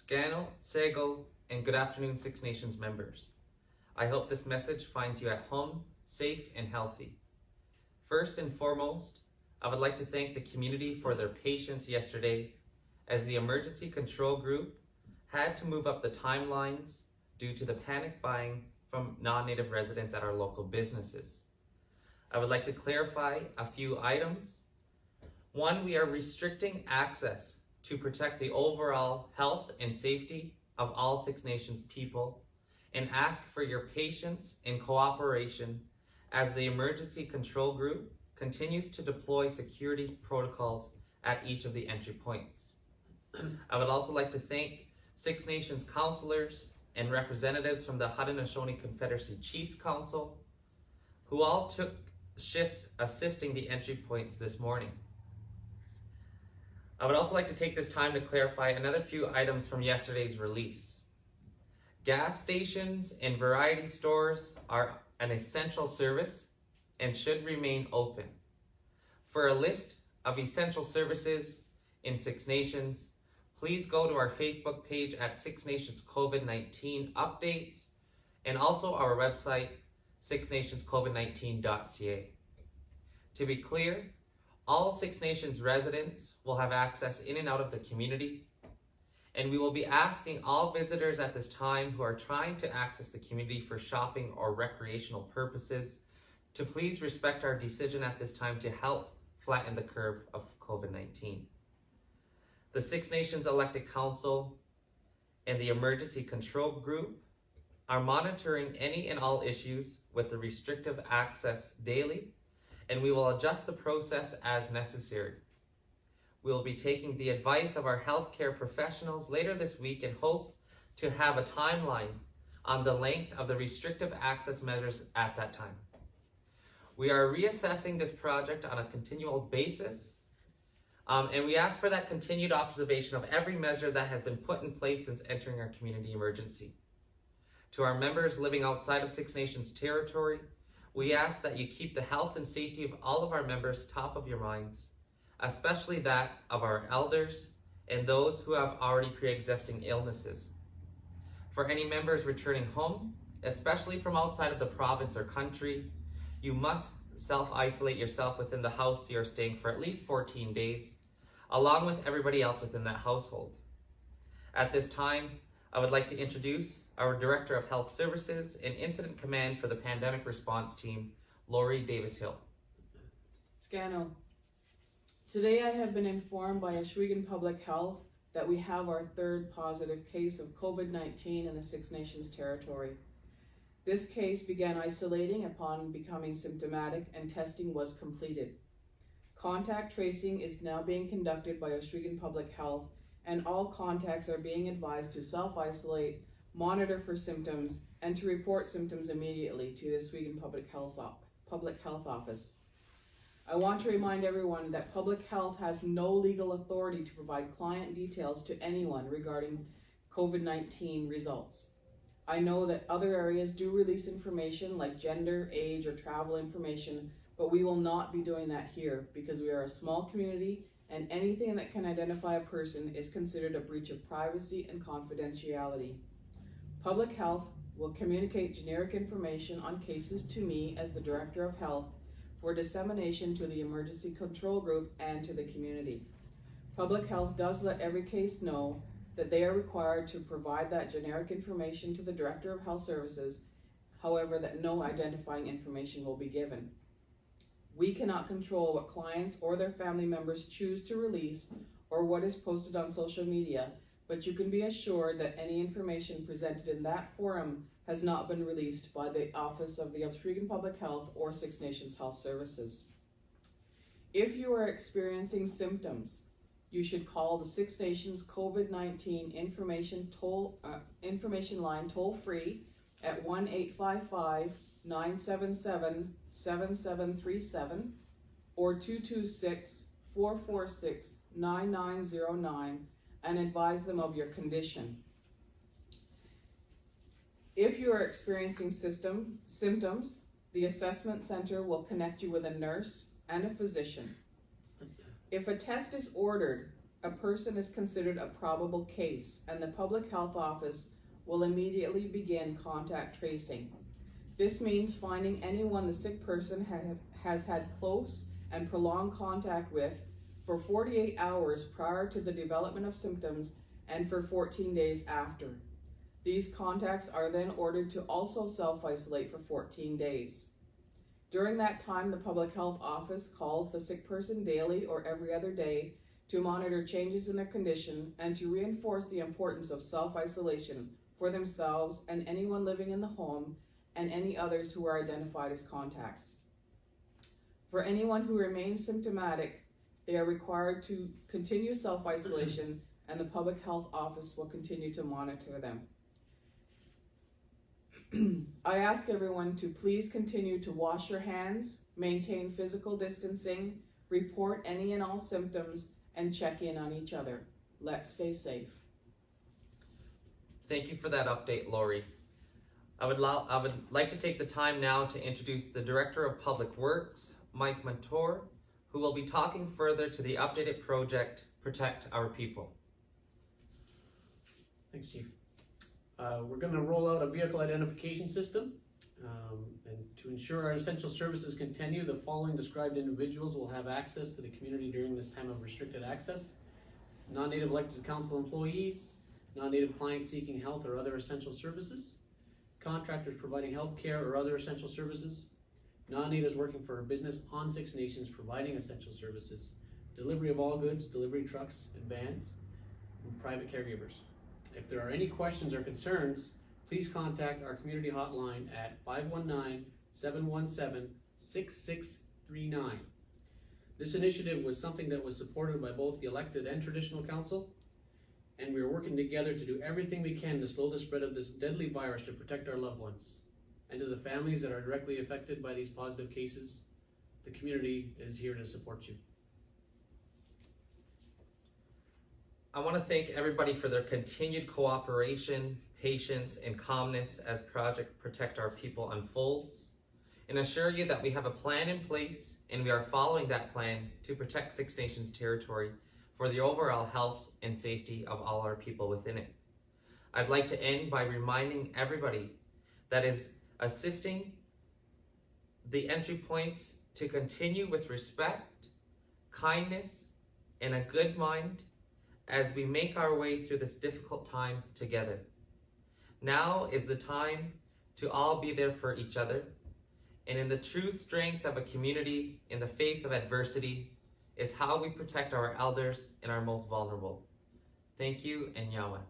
Scano, Sego, and good afternoon Six Nations members. I hope this message finds you at home, safe and healthy. First and foremost, I would like to thank the community for their patience yesterday as the emergency control group had to move up the timelines due to the panic buying from non-native residents at our local businesses. I would like to clarify a few items. One, we are restricting access to protect the overall health and safety of all Six Nations people and ask for your patience and cooperation as the emergency control group continues to deploy security protocols at each of the entry points. I would also like to thank Six Nations councillors and representatives from the Haudenosaunee Confederacy Chiefs Council who all took shifts assisting the entry points this morning. I would also like to take this time to clarify another few items from yesterday's release. Gas stations and variety stores are an essential service and should remain open. For a list of essential services in Six Nations, please go to our Facebook page at Six Nations COVID-19 updates and also our website, sixnationscovid19.ca. To be clear, all Six Nations residents will have access in and out of the community, and we will be asking all visitors at this time who are trying to access the community for shopping or recreational purposes to please respect our decision at this time to help flatten the curve of COVID-19. The Six Nations Elected Council and the Emergency Control Group are monitoring any and all issues with the restrictive access daily, and we will adjust the process as necessary. We will be taking the advice of our healthcare professionals later this week and hope to have a timeline on the length of the restrictive access measures at that time. We are reassessing this project on a continual basis, and we ask for that continued observation of every measure that has been put in place since entering our community emergency. To our members living outside of Six Nations territory, we ask that you keep the health and safety of all of our members top of your minds, especially that of our elders and those who have already pre-existing illnesses. For any members returning home, especially from outside of the province or country, you must self-isolate yourself within the house you are staying for at least 14 days, along with everybody else within that household. At this time, I would like to introduce our Director of Health Services and Incident Command for the Pandemic Response Team, Lori Davis-Hill. Scano. Today I have been informed by Ohsweken Public Health that we have our third positive case of COVID-19 in the Six Nations territory. This case began isolating upon becoming symptomatic and testing was completed. Contact tracing is now being conducted by Ohsweken Public Health, and all contacts are being advised to self-isolate, monitor for symptoms, and to report symptoms immediately to the Ohsweken Public Health Office. I want to remind everyone that Public Health has no legal authority to provide client details to anyone regarding COVID-19 results. I know that other areas do release information like gender, age, or travel information, but we will not be doing that here because we are a small community and anything that can identify a person is considered a breach of privacy and confidentiality. Public Health will communicate generic information on cases to me as the Director of Health for dissemination to the Emergency Control Group and to the community. Public Health does let every case know that they are required to provide that generic information to the Director of Health Services, however, that no identifying information will be given. We cannot control what clients or their family members choose to release or what is posted on social media, but you can be assured that any information presented in that forum has not been released by the Office of the Ohsweken Public Health or Six Nations Health Services. If you are experiencing symptoms, you should call the Six Nations COVID-19 information line toll-free at 1-855-977-7737 or 226-446-9909 and advise them of your condition. If you are experiencing symptoms, the assessment center will connect you with a nurse and a physician. If a test is ordered, a person is considered a probable case, and the public health office will immediately begin contact tracing. This means finding anyone the sick person has had close and prolonged contact with for 48 hours prior to the development of symptoms and for 14 days after. These contacts are then ordered to also self-isolate for 14 days. During that time, the public health office calls the sick person daily or every other day to monitor changes in their condition and to reinforce the importance of self-isolation for themselves and anyone living in the home and any others who are identified as contacts. For anyone who remains symptomatic, they are required to continue self-isolation, and the public health office will continue to monitor them. I ask everyone to please continue to wash your hands, maintain physical distancing, report any and all symptoms, and check in on each other. Let's stay safe. Thank you for that update, Lori. I would like to take the time now to introduce the Director of Public Works, Mike MONTOUR, who will be talking further to the updated project, Protect Our People. Thanks, Chief. We're going to roll out a vehicle identification system, and to ensure our essential services continue, the following described individuals will have access to the community during this time of restricted access: non-native elected council employees, non-native clients seeking health or other essential services, contractors providing health care or other essential services, non-natives working for a business on Six Nations providing essential services, delivery of all goods, delivery trucks and vans, and private caregivers. If there are any questions or concerns, please contact our community hotline at 519-717-6639. This initiative was something that was supported by both the elected and traditional council, and we are working together to do everything we can to slow the spread of this deadly virus to protect our loved ones. And to the families that are directly affected by these positive cases, the community is here to support you. I want to thank everybody for their continued cooperation, patience, and calmness as Project Protect Our People unfolds, and assure you that we have a plan in place and we are following that plan to protect Six Nations territory for the overall health and safety of all our people within it. I'd like to end by reminding everybody that is assisting the entry points to continue with respect, kindness, and a good mind as we make our way through this difficult time together. Now is the time to all be there for each other, and in the true strength of a community in the face of adversity is how we protect our elders and our most vulnerable. Thank you, and Yawa.